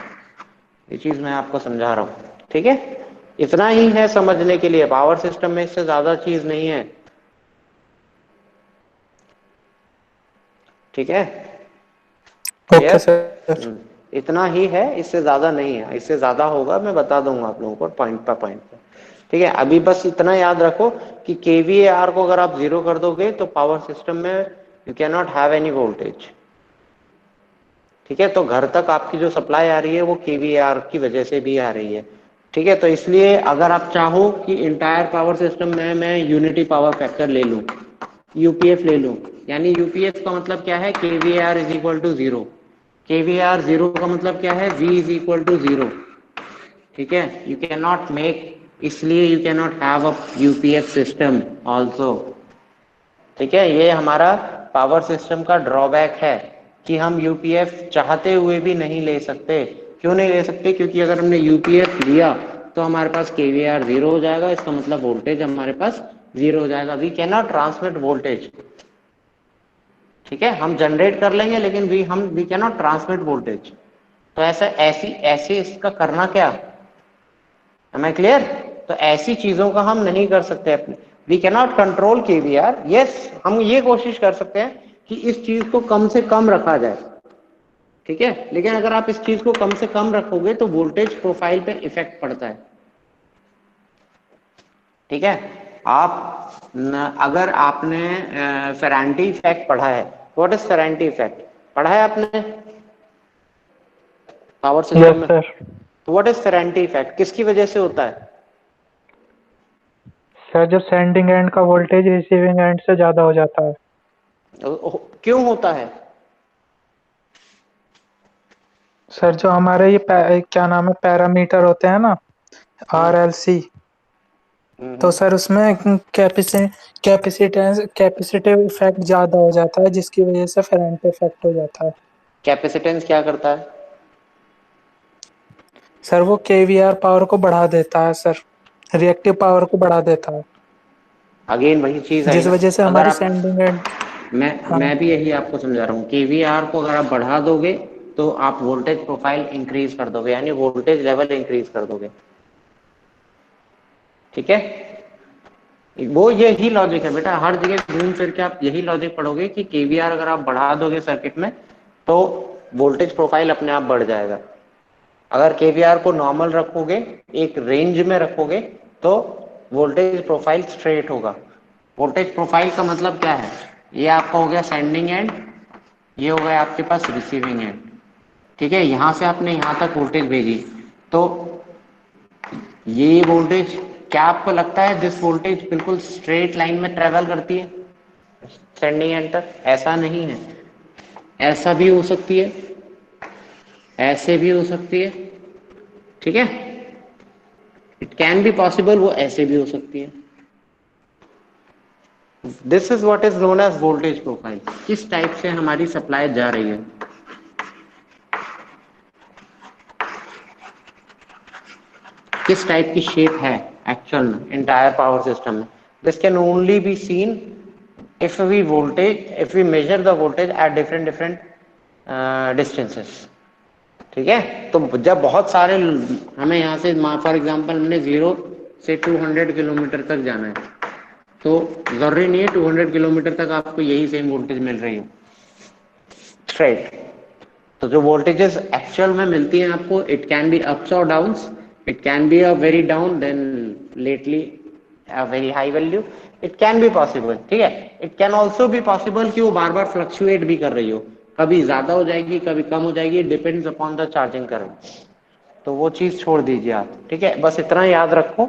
ये चीज मैं आपको समझा रहा हूं। ठीक है, इतना ही है समझने के लिए, पावर सिस्टम में इससे ज्यादा चीज नहीं है। ठीक है, ओके क्लियर? सर। इतना ही है, इससे ज्यादा नहीं है। इससे ज्यादा होगा मैं बता दूंगा आप लोगों को पॉइंट पर पॉइंट पर। ठीक है, अभी बस इतना याद रखो कि केवीएआर को अगर आप जीरो कर दोगे तो पावर सिस्टम में you can not have any voltage. ठीक है, तो घर तक आपकी जो सप्लाई आ रही है वो केवीआर की वजह से भी आ रही है। ठीक है, तो इसलिए अगर आप चाहो कि इंटायर पावर सिस्टम में मैं यूनिटी पावर फैक्टर ले लूं, यूपीएफ ले लूं, यानी यूपीएफ का मतलब क्या है? KVAR is equal to zero. KVAR zero का मतलब क्या है? V is equal to zero. ठीक है, यू कैन नॉट मेक, इसलिए you can not have a UPF system also. ठीक है, ये हमारा पावर सिस्टम का ड्रॉबैक है कि हम यूपीएफ चाहते हुए भी नहीं ले सकते। क्यों नहीं ले सकते? क्योंकि अगर हमने यूपीएफ लिया तो हमारे पास केवीआर जीरो हो जाएगा, इसका मतलब वोल्टेज हमारे पास जीरो हो जाएगा। We can not transmit voltage. ठीक है, हम जनरेट कर लेंगे लेकिन we can not transmit voltage. तो ऐसा ऐसी ऐसे इसका करना क्या? Am I clear? तो ऐसी चीजों का हम नहीं कर सकते अपने। We can not control kVAR. Yes, हम ये कोशिश कर सकते हैं कि इस चीज को कम से कम रखा जाए। ठीक है, लेकिन अगर आप इस चीज को कम से कम रखोगे तो वोल्टेज प्रोफाइल पे इफेक्ट पड़ता है। ठीक है, अगर आपने फेरांटी इफेक्ट पढ़ा है, व्हाट इज फेरांटी इफेक्ट? पढ़ा है आपने पावर सिस्टम यस में? सर। तो व्हाट इज फेरांटी इफेक्ट, किसकी वजह से होता है? सर जब सेंडिंग एंड का वोल्टेज रिसीविंग एंड से ज्यादा हो जाता है। क्यों होता है? सर जो हमारे ये क्या नाम है पैरामीटर होते हैं ना, हाँ। RLC, तो सर उसमें कैपेसिटेंस कैपेसिटिव इफेक्ट ज्यादा हो जाता है जिसकी वजह से फेरेंटी इफेक्ट हो जाता है। कैपेसिटेंस क्या करता है? सर वो केवीआर पावर को बढ़ा देता है सर, रिएक्टिव पावर को बढ़ा देता है, अगेन वही चीज आई जिस ना। वजह से अगर हमारी आप, सेंडिंग एंड। हाँ मैं भी यही आपको समझा रहा हूँ, केवीआर को अगर आप बढ़ा दोगे तो आप वोल्टेज प्रोफाइल इंक्रीज कर दोगे, यानी वोल्टेज लेवल इंक्रीज कर दोगे। ठीक है, वो यही लॉजिक है बेटा, हर जगह घूम फिर के आप यही लॉजिक पढ़ोगे कि केवीआर अगर आप बढ़ा दोगे सर्किट में तो वोल्टेज प्रोफाइल अपने आप बढ़ जाएगा। अगर केवीआर को नॉर्मल रखोगे, एक रेंज में रखोगे, तो वोल्टेज प्रोफाइल स्ट्रेट होगा। वोल्टेज प्रोफाइल का मतलब क्या है? ये आपका हो गया सेंडिंग एंड, ये हो गया आपके पास रिसीविंग एंड। ठीक है, यहां से आपने यहां तक वोल्टेज भेजी, तो ये वोल्टेज, क्या आपको लगता है दिस वोल्टेज बिल्कुल स्ट्रेट लाइन में ट्रेवल करती है सेंडिंग एंड तक? ऐसा नहीं है, ऐसा भी हो सकती है, ऐसे भी हो सकती है, ठीक है, इट कैन बी पॉसिबल, वो ऐसे भी हो सकती है। This is what is known as voltage profile. किस टाइप से हमारी सप्लाई जा रही है, किस टाइप की शेप है एक्चुअल में इंटायर पावर सिस्टम में। This can only be seen if we voltage, if we measure the voltage at different different distances. ठीक है, तो जब बहुत सारे हमें यहाँ से फॉर एग्जांपल हमने 0 से 200 किलोमीटर तक जाना है, तो जरूरी नहीं है 200 किलोमीटर तक आपको यही सेम वोल्टेज मिल रही हो स्ट्रेट। तो जो वोल्टेजेस एक्चुअल में मिलती हैं आपको, इट कैन बी अप्स और downs, it can be a very down then lately a very high value, it can be possible. ठीक है, it can also be possible कि वो बार बार फ्लक्चुएट भी कर रही हो, कभी ज्यादा हो जाएगी कभी कम हो जाएगी, depends upon the charging current. तो वो चीज छोड़ दीजिए आप। ठीक है, बस इतना याद रखो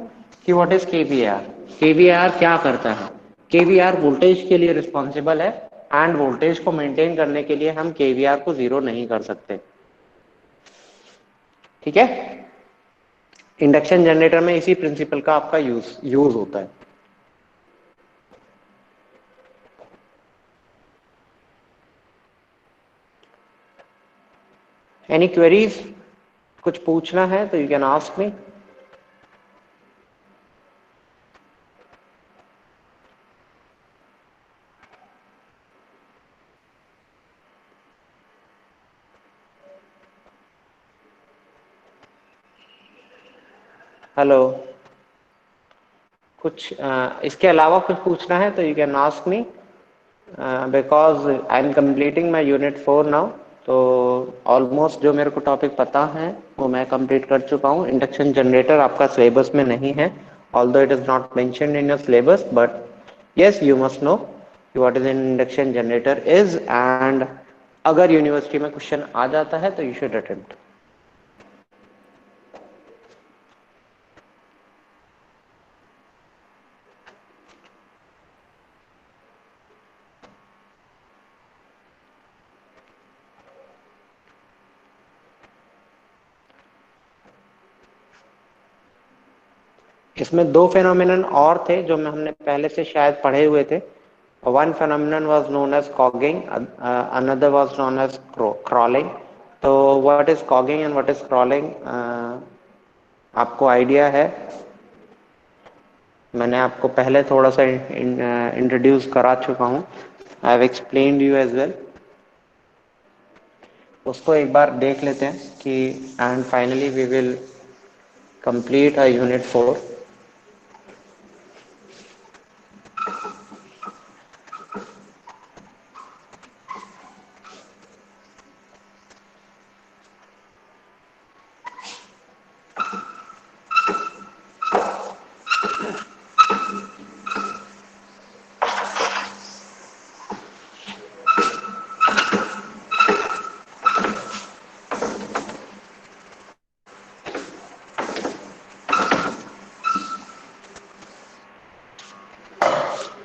कि व्हाट इज केवीआर। केवीआर क्या करता है, केवीआर वोल्टेज के लिए रिस्पॉन्सिबल है, एंड वोल्टेज को मेंटेन करने के लिए हम केवीआर को जीरो नहीं कर सकते। ठीक है, इंडक्शन जनरेटर में इसी प्रिंसिपल का आपका यूज होता है। एनी क्वेरीज, कुछ पूछना है तो you can ask me. Hello, कुछ इसके अलावा कुछ पूछना है तो you can ask me, because I am completing my unit 4 now. तो ऑलमोस्ट जो मेरे को टॉपिक पता है वो मैं कंप्लीट कर चुका हूँ। इंडक्शन जनरेटर आपका सिलेबस में नहीं है, although it is not mentioned in your syllabus, but yes you must know what is an induction generator is, and अगर यूनिवर्सिटी में क्वेश्चन आ जाता है तो यू शुड अटेम्प्ट। इसमें दो फेनोमेनन और थे जो मैं हमने पहले से शायद पढ़े हुए थे। One phenomenon was known as cogging, another was known as crawling. तो what is cogging and what is crawling, आपको आइडिया है? मैंने आपको पहले थोड़ा सा इंट्रोड्यूस करा चुका हूँ, I have explained you as well. उसको एक बार देख लेते हैं कि and finally we will complete unit 4।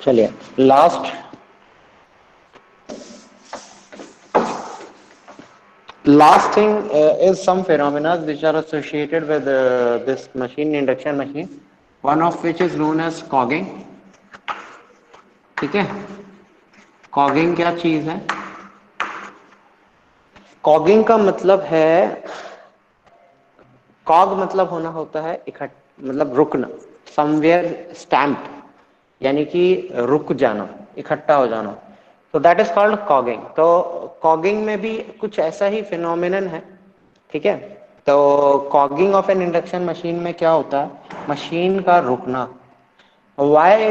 चलिए, last thing is some phenomena which are associated with this machine, induction machine, one of which is known as cogging। ठीक है, कॉगिंग क्या चीज है? कॉगिंग का मतलब है, कॉग मतलब होना होता है इकट्ठ, मतलब रुकना, समवेयर स्टैम्प, यानी कि रुक जाना, इकट्ठा हो जाना। तो दैट इज कॉल्ड कॉगिंग। तो कॉगिंग में भी कुछ ऐसा ही फिनोमिनन है। ठीक है, तो cogging of an induction machine में क्या होता है, मशीन का रुकना। वाई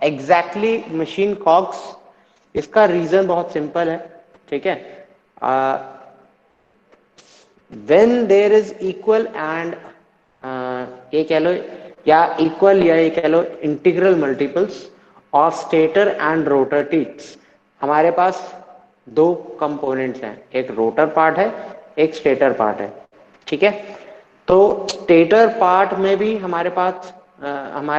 एग्जैक्टली मशीन कॉग्स, इसका रीजन बहुत सिंपल है। ठीक है, when there is equal and, ये कह लो या इक्वल, या ये कह लो integral multiples of stator and rotor teeths. हमारे पास दो कंपोनेंट्स हैं, एक रोटर पार्ट है, एक स्टेटर पार्ट है। ठीक है, तो स्टेटर पार्ट में भी हमारे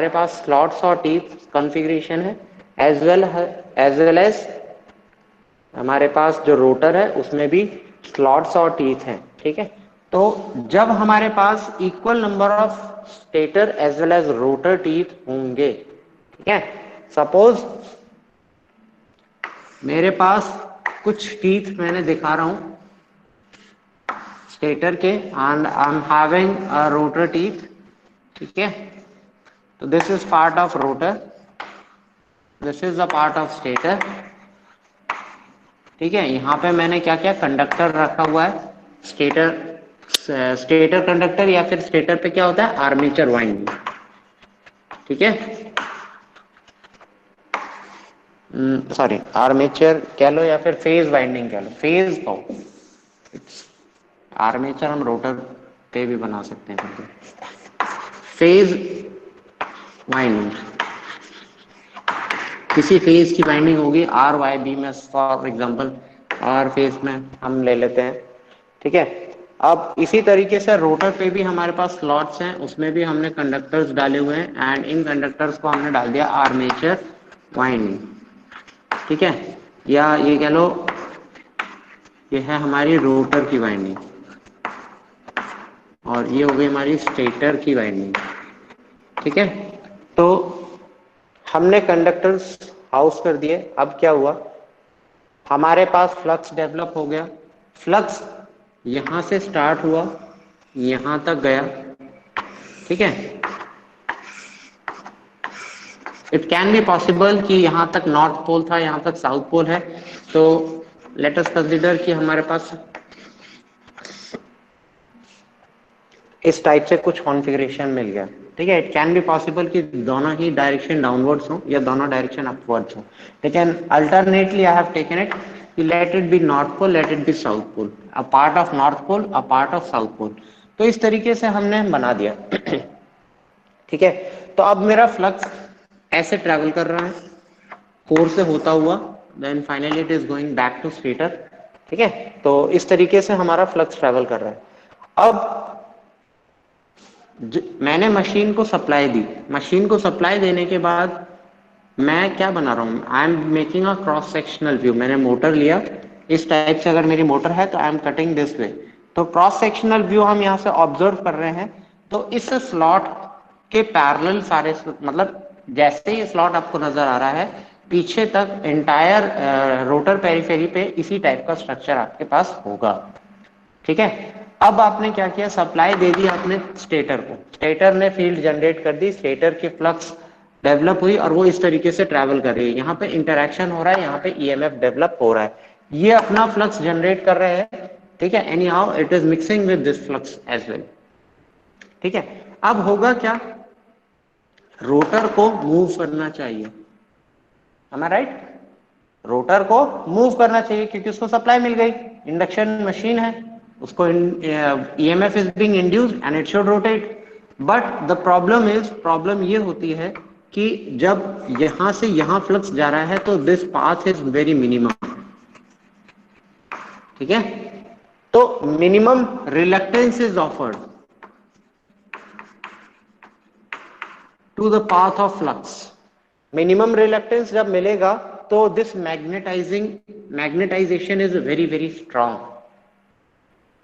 पास स्लॉट्स और टीथ कॉन्फ़िगरेशन है, एज वेल एज हमारे पास जो रोटर है उसमें भी स्लॉट्स और टीथ हैं। ठीक है, तो जब हमारे पास equal number of stator as well as rotor teeth होंगे, ठीक है, सपोज मेरे पास कुछ टीथ मैंने दिखा रहा हूं स्टेटर के, and I am having a rotor teeth, ठीक है, तो this is part of rotor, this is a part of stator, ठीक है। यहाँ पे मैंने क्या क्या कंडक्टर रखा हुआ है, स्टेटर कंडक्टर, या फिर स्टेटर पे क्या होता है आर्मेचर वाइंडिंग, ठीक है, सॉरी आर्मेचर कह लो या फिर फेज वाइंडिंग कह लो, फेज कहो, आर्मेचर हम रोटर पे भी बना सकते हैं, फेज वाइंडिंग, किसी फेज की वाइंडिंग होगी आर वाई बी में, फॉर एग्जांपल आर फेज में हम ले लेते हैं, ठीक है। अब इसी तरीके से रोटर पे भी हमारे पास स्लॉट्स हैं, उसमें भी हमने कंडक्टर्स डाले हुए हैं, एंड इन कंडक्टर्स को हमने डाल दिया आर्मेचर वाइंडिंग, ठीक है, या ये कह लो ये है हमारी रोटर की वाइंडिंग, और ये हो गई हमारी स्टेटर की वाइंडिंग, ठीक है। तो हमने कंडक्टर्स हाउस कर दिए, अब क्या हुआ, हमारे पास फ्लक्स डेवलप हो गया, फ्लक्स यहां से स्टार्ट हुआ यहां तक गया, ठीक है, इट कैन बी पॉसिबल कि यहां तक नॉर्थ पोल था, यहां तक साउथ पोल है, तो लेट अस कंसीडर कि हमारे पास इस टाइप से कुछ कॉन्फ़िगरेशन मिल गया, ठीक है। इट कैन बी पॉसिबल कि दोनों ही डायरेक्शन डाउनवर्ड्स हो या दोनों डायरेक्शन अपवर्ड्स हो, लेकिन alternately I have taken it कि let it be north pole, let it be south pole, a part of north pole, a part of south pole, तो इस तरीके से हमने बना दिया ठीक है। तो अब मेरा फ्लक्स ऐसे ट्रेवल कर रहा है कोर से होता हुआ, then finally it is going back to stator, ठीक है। तो इस तरीके से हमारा फ्लक्स ट्रेवल कर रहा है। अब मैंने मशीन को सप्लाई दी, मशीन को सप्लाई देने के बाद मैं क्या बना रहा हूँ, I am making a cross sectional view, मैंने मोटर लिया इस टाइप से, अगर मेरी मोटर है तो I am cutting this way, तो क्रॉस सेक्शनल व्यू हम यहाँ से ऑब्जर्व कर रहे हैं। तो इस स्लॉट के पैरेलल सारे, मतलब जैसे ही स्लॉट आपको नजर आ रहा है पीछे तक एंटायर रोटर पेरिफेरी पे इसी टाइप का स्ट्रक्चर आपके पास होगा, ठीक है। अब आपने क्या किया, सप्लाई दे दी आपने स्टेटर को, स्टेटर ने फील्ड जनरेट कर दी, स्टेटर की फ्लक्स डेवलप हुई और वो इस तरीके से ट्रैवल कर रही है, यहाँ पे इंटरेक्शन हो रहा है, यहाँ पे ईएमएफ डेवलप हो रहा है, ये अपना फ्लक्स जनरेट कर रहे हैं, ठीक है। Anyhow it is mixing with this flux as well, ठीक है। अब होगा क्या, रोटर को मूव करना चाहिए, am I right? रोटर को मूव करना चाहिए क्योंकि उसको सप्लाई मिल गई, इंडक्शन मशीन है, उसको EMF is being induced and it should rotate, but the problem is, problem ये होती है कि जब यहां से यहां फ्लक्स जा रहा है तो this path is very minimum, ठीक है। तो minimum reluctance is offered to the path of flux, minimum reluctance जब मिलेगा तो this magnetization is very very strong,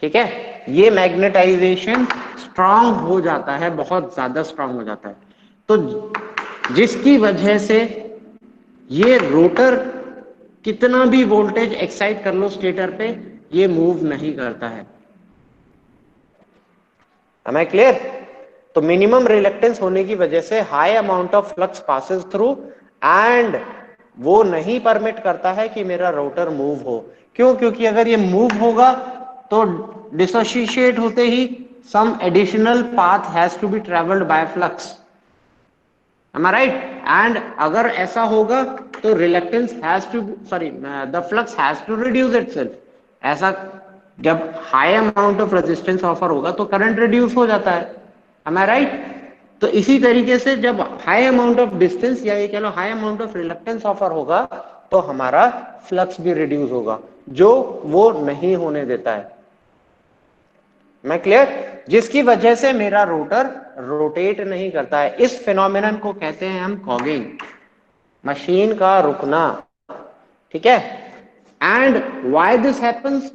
ठीक है। ये मैग्नेटाइजेशन स्ट्रांग हो जाता है, बहुत ज्यादा स्ट्रांग हो जाता है, तो जिसकी वजह से ये रोटर कितना भी वोल्टेज एक्साइट कर लो स्टेटर पे ये मूव नहीं करता है, am I clear? तो मिनिमम रिलक्टेंस होने की वजह से high amount of flux passes through and वो नहीं परमिट करता है कि मेरा रोटर मूव हो, क्यों, क्योंकि अगर ये मूव होगा तो डिसोसिएट होते ही some additional path has to be travelled by flux, am I right? And अगर ऐसा होगा तो reluctance has to, sorry the flux has to reduce itself, ऐसा जब high amount of resistance offer होगा तो करंट रिड्यूस हो जाता है, am I right? तो इसी तरीके से जब हाई अमाउंट ऑफ डिस्टेंस या ये कह लो high amount of reluctance offer होगा तो हमारा फ्लक्स भी रिड्यूस होगा, जो वो नहीं होने देता है, मैं क्लियर, जिसकी वजह से मेरा रोटर रोटेट नहीं करता है। इस फिनोमिनन को कहते हैं हम कॉगिंग, मशीन का रुकना, ठीक है। And why this happens,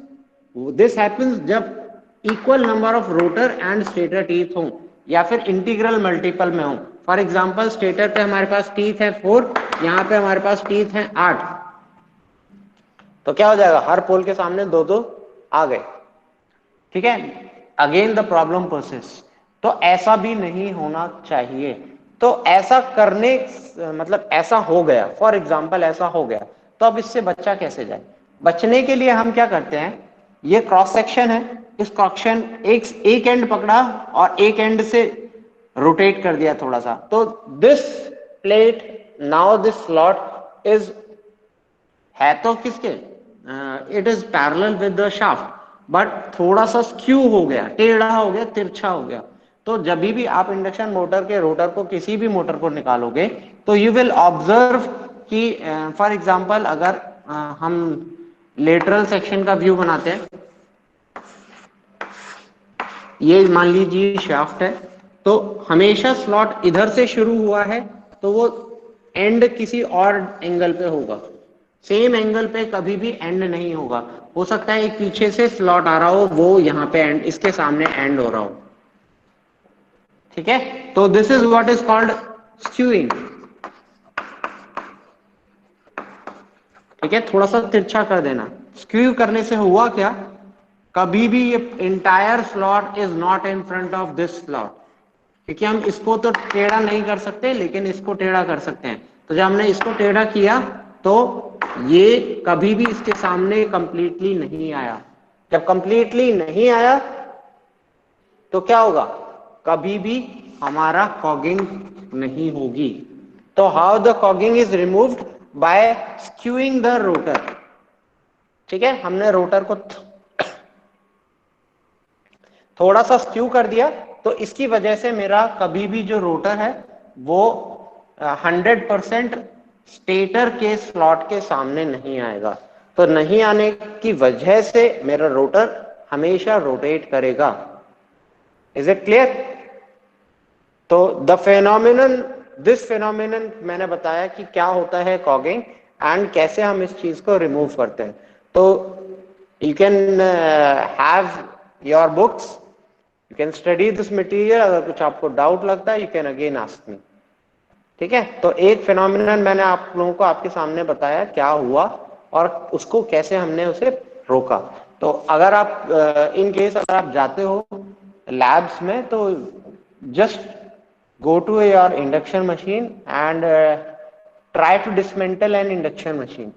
this happens जब equal number of rotor and stator teeth हों या फिर इंटीग्रल मल्टीपल में हो। फॉर एग्जांपल स्टेटर पे हमारे पास टीथ है 4, यहाँ पे हमारे पास टीथ है 8, तो क्या हो जाएगा, हर पोल के सामने दो दो आ गए। ठीक है, अगेन द प्रॉब्लम परसिस्ट। तो ऐसा भी नहीं होना चाहिए। तो ऐसा करने मतलब ऐसा हो गया, फॉर एग्जाम्पल ऐसा हो गया, तो अब इससे बच्चा कैसे जाए? बचने के लिए हम क्या करते हैं, ये क्रॉस सेक्शन है, इस क्रॉस एक एंड पकड़ा और एक एंड से रोटेट कर दिया थोड़ा सा, तो this plate now this slot is है तो किसके, it is parallel with the shaft, but थोड़ा सा स्क्यू हो गया, टेढ़ा हो गया, तिरछा हो गया। तो जब भी आप इंडक्शन मोटर के रोटर को, किसी भी मोटर को निकालोगे, तो यू विल ऑब्जर्व कि फॉर एग्जांपल अगर हम लेटरल सेक्शन का व्यू बनाते हैं, ये मान लीजिए शाफ्ट है, तो हमेशा स्लॉट इधर से शुरू हुआ है तो वो एंड किसी और एंगल पे होगा, सेम एंगल पे कभी भी एंड नहीं होगा। हो सकता है एक पीछे से स्लॉट आ रहा हो, वो यहाँ पे एंड, इसके सामने एंड हो रहा हो। ठीक है, तो this is what is called skewing. ठीक है, थोड़ा सा तिरछा कर देना। स्क्यू करने से हुआ क्या, कभी भी ये entire slot is not in front of this slot, क्योंकि हम इसको तो टेढ़ा नहीं कर सकते लेकिन इसको टेढ़ा कर सकते हैं। तो जब हमने इसको टेढ़ा किया तो ये कभी भी इसके सामने कंप्लीटली नहीं आया। जब कंप्लीटली नहीं आया तो क्या होगा, कभी भी हमारा कॉगिंग नहीं होगी। तो how the cogging is removed, by skewing the rotor. ठीक है, हमने रोटर को थोड़ा सा स्क्यू कर दिया, तो इसकी वजह से मेरा कभी भी जो रोटर है वो 100% स्टेटर के स्लॉट के सामने नहीं आएगा। तो नहीं आने की वजह से मेरा रोटर हमेशा रोटेट करेगा। Is it clear? तो द फेनोमेनन, दिस फेनोमेनन मैंने बताया कि क्या होता है कॉगिंग एंड कैसे हम इस चीज को रिमूव करते हैं। तो you can have your books, you can study this material. अगर कुछ आपको डाउट लगता है you can again ask me. ठीक है, तो एक फिनोमिनन मैंने आप लोगों को आपके सामने बताया क्या हुआ और उसको कैसे हमने उसे रोका। तो अगर आप इन केस अगर आप जाते हो लैब्स में, तो just go to your induction machine and try to dismantle an induction machine.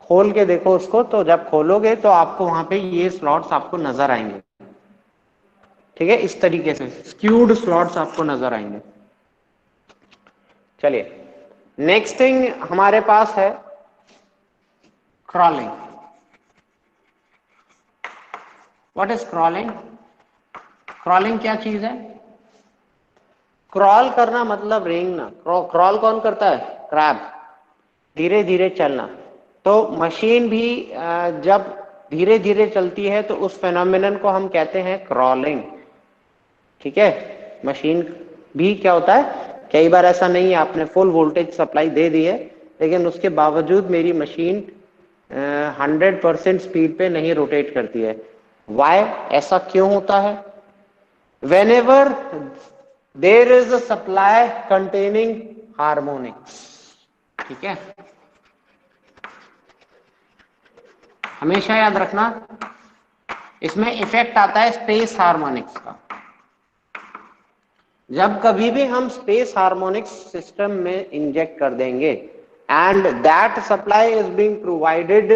खोल के देखो उसको, तो जब खोलोगे तो आपको वहां पे ये स्लॉट्स आपको नजर आएंगे। ठीक है, इस तरीके से स्क्यूड स्लॉट्स आपको नजर आएंगे। चलिए, नेक्स्ट थिंग हमारे पास है crawling. What is crawling? Crawling क्या चीज है? क्रॉल करना मतलब रेंगना। क्रॉल कौन करता है? क्रैब, धीरे धीरे चलना। तो मशीन भी जब धीरे धीरे चलती है तो उस फेनोमेनन को हम कहते हैं क्रॉलिंग। ठीक है, मशीन भी क्या होता है, कई बार ऐसा नहीं है आपने फुल वोल्टेज सप्लाई दे दी है लेकिन उसके बावजूद मेरी मशीन 100% स्पीड पे नहीं रोटेट करती है। वाई, ऐसा क्यों होता है? Whenever there is a supply containing harmonics, ठीक है, हमेशा याद रखना इसमें इफेक्ट आता है स्पेस हार्मोनिक्स का। जब कभी भी हम स्पेस हार्मोनिक्स सिस्टम में इंजेक्ट कर देंगे and that supply is being provided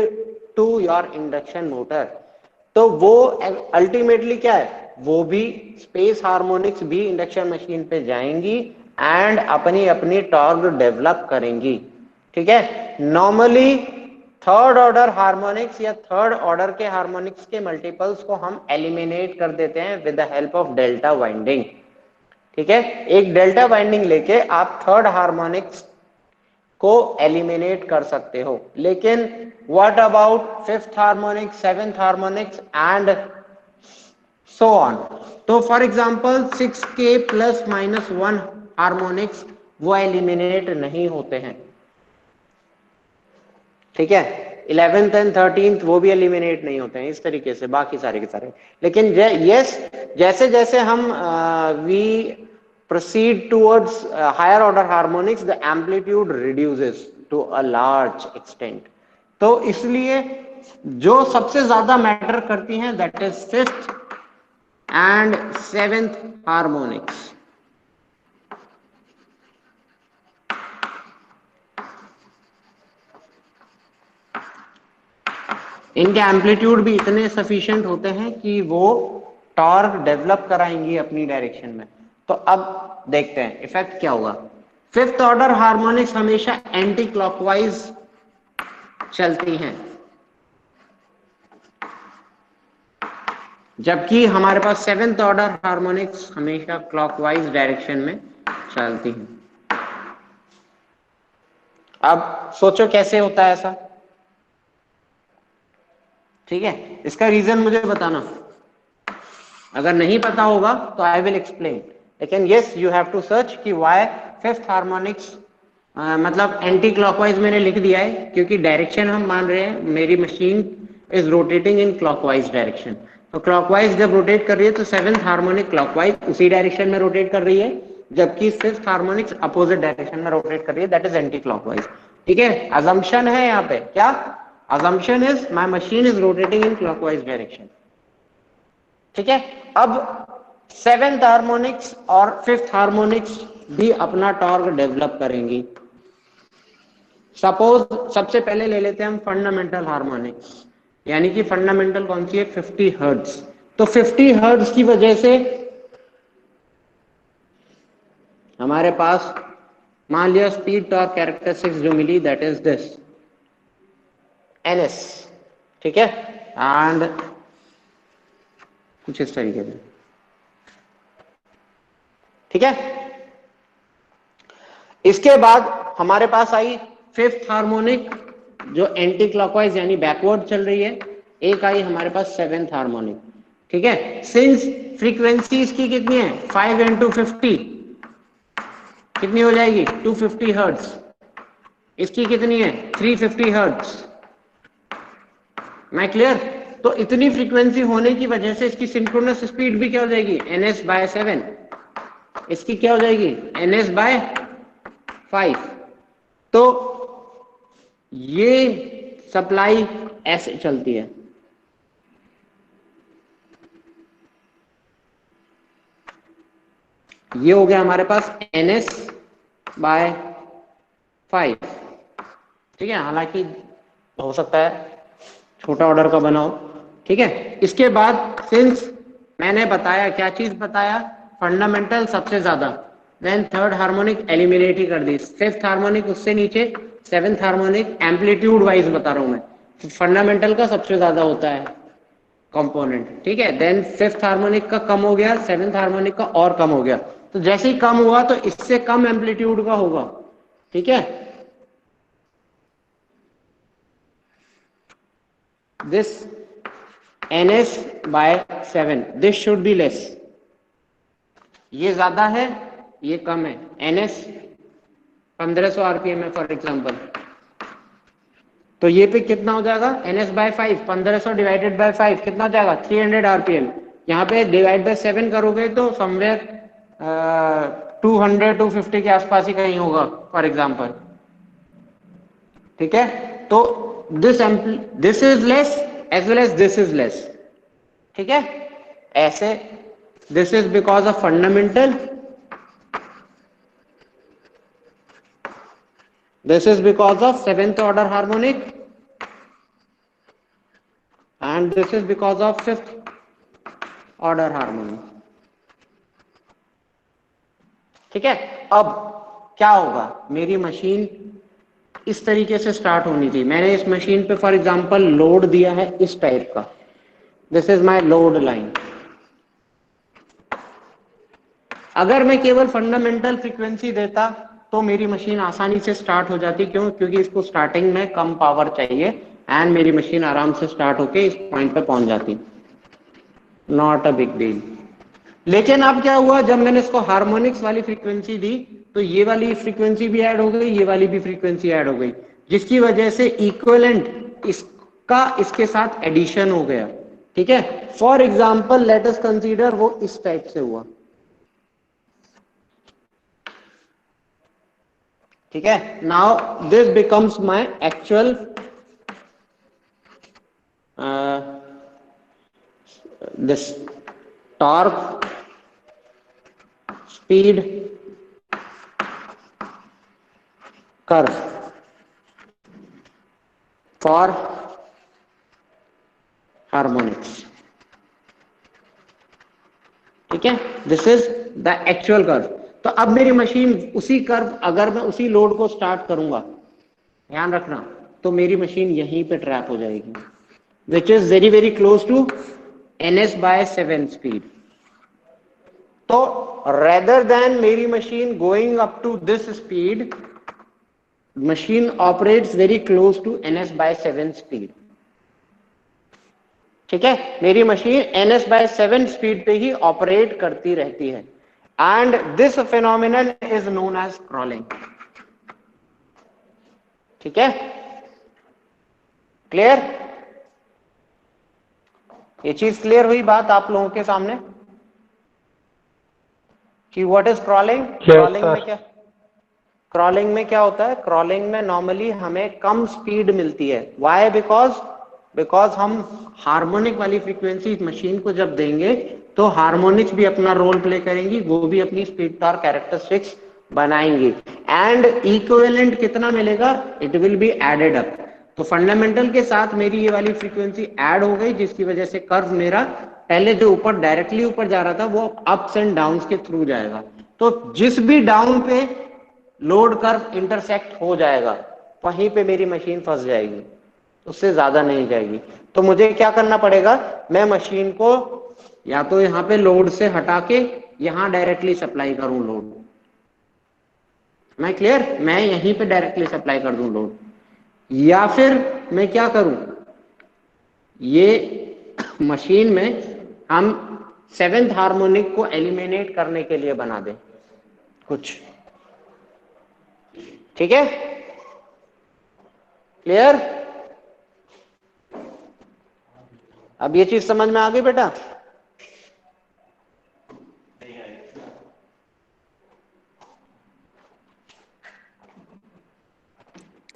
to your induction motor, तो वो अल्टीमेटली क्या है, वो भी स्पेस हार्मोनिक्स भी इंडक्शन मशीन पे जाएंगी एंड अपनी अपनी टॉर्क डेवलप करेंगी। ठीक है, नॉर्मली थर्ड ऑर्डर हार्मोनिक्स या थर्ड ऑर्डर के हार्मोनिक्स के मल्टीपल्स को हम एलिमिनेट कर देते हैं with the help of delta winding. ठीक है, एक डेल्टा वाइंडिंग लेके आप थर्ड हार्मोनिक्स को एलिमिनेट कर सकते हो। लेकिन what about fifth harmonics, seventh harmonics and so on? तो for example 6K plus minus 1 harmonics वो एलिमिनेट नहीं होते हैं। ठीक है, 11th एंड 13th वो भी एलिमिनेट नहीं होते हैं इस तरीके से, बाकी सारे के सारे। लेकिन यस, जैसे जैसे हम we proceed towards higher order harmonics, the amplitude reduces to a large extent. तो इसलिए जो सबसे ज्यादा मैटर करती हैं that is 5th and 7th harmonics. इनके एम्पलीट्यूड भी इतने सफिशिएंट होते हैं कि वो टॉर्क डेवलप कराएंगी अपनी डायरेक्शन में। तो अब देखते हैं इफेक्ट क्या होगा। 5th ऑर्डर हार्मोनिक्स हमेशा एंटी क्लॉकवाइज चलती हैं, जबकि हमारे पास 7th ऑर्डर हार्मोनिक्स हमेशा क्लॉकवाइज डायरेक्शन में चलती हैं। अब सोचो कैसे होता है ऐसा, ठीक है? इसका रीजन मुझे बताना, अगर नहीं पता होगा तो आई विल एक्सप्लेन। लेकिन yes, you have to search कि व्हाई 5th हार्मोनिक्स मतलब एंटी क्लॉकवाइज मैंने लिख दिया है क्योंकि डायरेक्शन हम मान रहे हैं मेरी machine is rotating in clockwise direction. तो क्लॉकवाइज जब रोटेट कर रही है तो 7th हार्मोनिक क्लॉकवाइज उसी डायरेक्शन में रोटेट कर रही है, जबकि 5th हार्मोनिक्स अपोजिट डायरेक्शन में रोटेट कर रही है, दैट इज एंटी क्लॉकवाइज। ठीक है, अजम्पशन है यहाँ पे, क्या assumption is my machine is rotating in clockwise direction। ठीक है, अब 7th हार्मोनिक्स और 5th हार्मोनिक्स भी अपना टॉर्क डेवलप करेंगी। सपोज सबसे पहले ले लेते हैं हम फंडामेंटल हार्मोनिक्स, यानी कि फंडामेंटल कौन सी है, 50 हर्ट्ज। तो 50 हर्ट्ज की वजह से हमारे पास मान लिया स्पीड टॉर्क कैरेक्टरिस्टिक्स जो मिली दैट इज दिस NS। ठीक है, एंड कुछ इस तरीके से, ठीक है। इसके बाद हमारे पास आई 5th हार्मोनिक जो एंटी क्लॉकवाइज यानी बैकवर्ड चल रही है, एक आई हमारे पास 7th हार्मोनिक। ठीक है, सिंस फ्रीक्वेंसी इसकी कितनी है 5 into 50 कितनी हो जाएगी 250 हर्ट्ज, इसकी कितनी है 350 हर्ट्ज। मैं क्लियर? तो इतनी फ्रीक्वेंसी होने की वजह से इसकी सिंक्रोनस स्पीड भी क्या हो जाएगी ns/7, इसकी क्या हो जाएगी ns/5। तो ये सप्लाई ऐसे चलती है, ये हो गया हमारे पास ns/5। ठीक है, हालांकि हो सकता है छोटा ऑर्डर का बनाओ। ठीक है, इसके बाद सिंस मैंने बताया, क्या चीज बताया, फंडामेंटल सबसे ज्यादा, देन 3rd हार्मोनिक एलिमिनेट ही कर दी, 5th हार्मोनिक उससे नीचे, 7th हार्मोनिक एम्पलीट्यूड वाइज बता रहा हूं मैं, फंडामेंटल का सबसे ज्यादा होता है कंपोनेंट। ठीक है, देन 5th हार्मोनिक का कम हो गया, 7th हार्मोनिक का और कम हो गया। तो जैसे ही कम हुआ तो इससे कम एम्पलीट्यूड का होगा। ठीक है, this ns/7 this should be less, ये ज्यादा है ये कम है। ns 1500 आरपीएम है फॉर एग्जांपल, तो ये पे कितना हो जाएगा ns/5, 1500 डिवाइडेड बाय 5 कितना हो जाएगा 300 आरपीएम। यहाँ पे डिवाइड बाय 7 करोगे तो समवेयर 200-250 के आसपास ही कहीं होगा फॉर एग्जांपल। ठीक है, तो this is less as well as this is less। ठीक है, ऐसे this is because of fundamental, this is because of 7th order harmonic, and this is because of 5th order harmonic। ठीक है, अब क्या होगा, मेरी मशीन इस तरीके से स्टार्ट होनी थी। मैंने इस मशीन पे फॉर एग्जांपल लोड दिया है इस टाइप का, this is my load line. अगर मैं केवल फंडामेंटल फ्रीक्वेंसी देता तो मेरी मशीन आसानी से स्टार्ट हो जाती। क्यों? क्योंकि इसको स्टार्टिंग में कम पावर चाहिए एंड मेरी मशीन आराम से स्टार्ट होके इस पॉइंट पे पहुंच जाती, नॉट अ बिग डील। लेकिन अब क्या हुआ, जब मैंने इसको हार्मोनिक्स वाली फ्रीक्वेंसी दी तो ये वाली फ्रीक्वेंसी भी ऐड हो गई, ये वाली भी फ्रीक्वेंसी ऐड हो गई, जिसकी वजह से इक्विवेलेंट इसका इसके साथ एडिशन हो गया, ठीक है। For example let us consider वो इस टाइप से हुआ, ठीक है। Now this becomes my actual this torque, speed curve for harmonics, ठीक है। This is the actual curve. तो अब मेरी मशीन उसी कर्व, अगर मैं उसी लोड को स्टार्ट करूंगा, ध्यान रखना, तो मेरी मशीन यहीं पे ट्रैप हो जाएगी, which is very very close to ns/7 speed. तो रेदर देन मेरी machine going up to this speed, machine operates very close to ns/7 speed, ठीक है। मेरी मशीन ns/7 स्पीड पे ही ऑपरेट करती रहती है, and this phenomenon is known as crawling, ठीक है। क्लियर? ये चीज क्लियर हुई बात आप लोगों के सामने कि व्हाट इज क्रॉलिंग? क्रॉलिंग में क्या, क्रॉलिंग में क्या होता है? क्रॉलिंग में नॉर्मली हमें कम स्पीड मिलती है। व्हाई? बिकॉज हम हार्मोनिक वाली फ्रीक्वेंसी मशीन को जब देंगे तो हार्मोनिक्स भी अपना रोल प्ले करेंगी, वो भी अपनी स्पीड टॉर्क कैरेक्टरिस्टिक्स बनाएंगी, एंड इक्विवेलेंट कितना मिलेगा? It will be added up. तो फंडामेंटल के साथ मेरी ये वाली फ्रीक्वेंसी ऐड हो गई, जिसकी वजह से कर्व मेरा पहले जो ऊपर डायरेक्टली ऊपर जा रहा था वो अप्स एंड डाउन्स के थ्रू जाएगा। तो जिस भी डाउन पे लोड कर्व इंटरसेक्ट हो जाएगा वहीं पे मेरी मशीन फंस जाएगी, उससे ज्यादा नहीं जाएगी। तो मुझे क्या करना पड़ेगा? मैं मशीन को या तो यहां पे लोड से हटा के यहां डायरेक्टली सप्लाई करूं लोड, मैं क्लियर, मैं यहीं पे डायरेक्टली सप्लाई कर दूं लोड, या फिर मैं क्या करूं, ये मशीन में हम 7th हार्मोनिक को एलिमिनेट करने के लिए बना दें कुछ, ठीक है। क्लियर? अब ये चीज समझ में आ गई बेटा?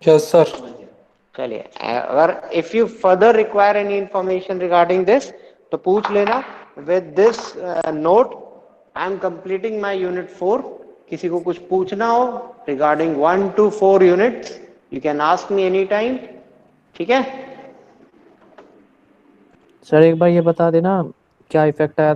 Yes sir. चलिए, अगर if you further require any information regarding this तो पूछ लेना। With this note I am completing my unit 4। किसी को कुछ पूछना हो regarding 1 to 4 units you can ask me any time, ठीक है। सर एक बार ये बता देना क्या इफेक्ट आया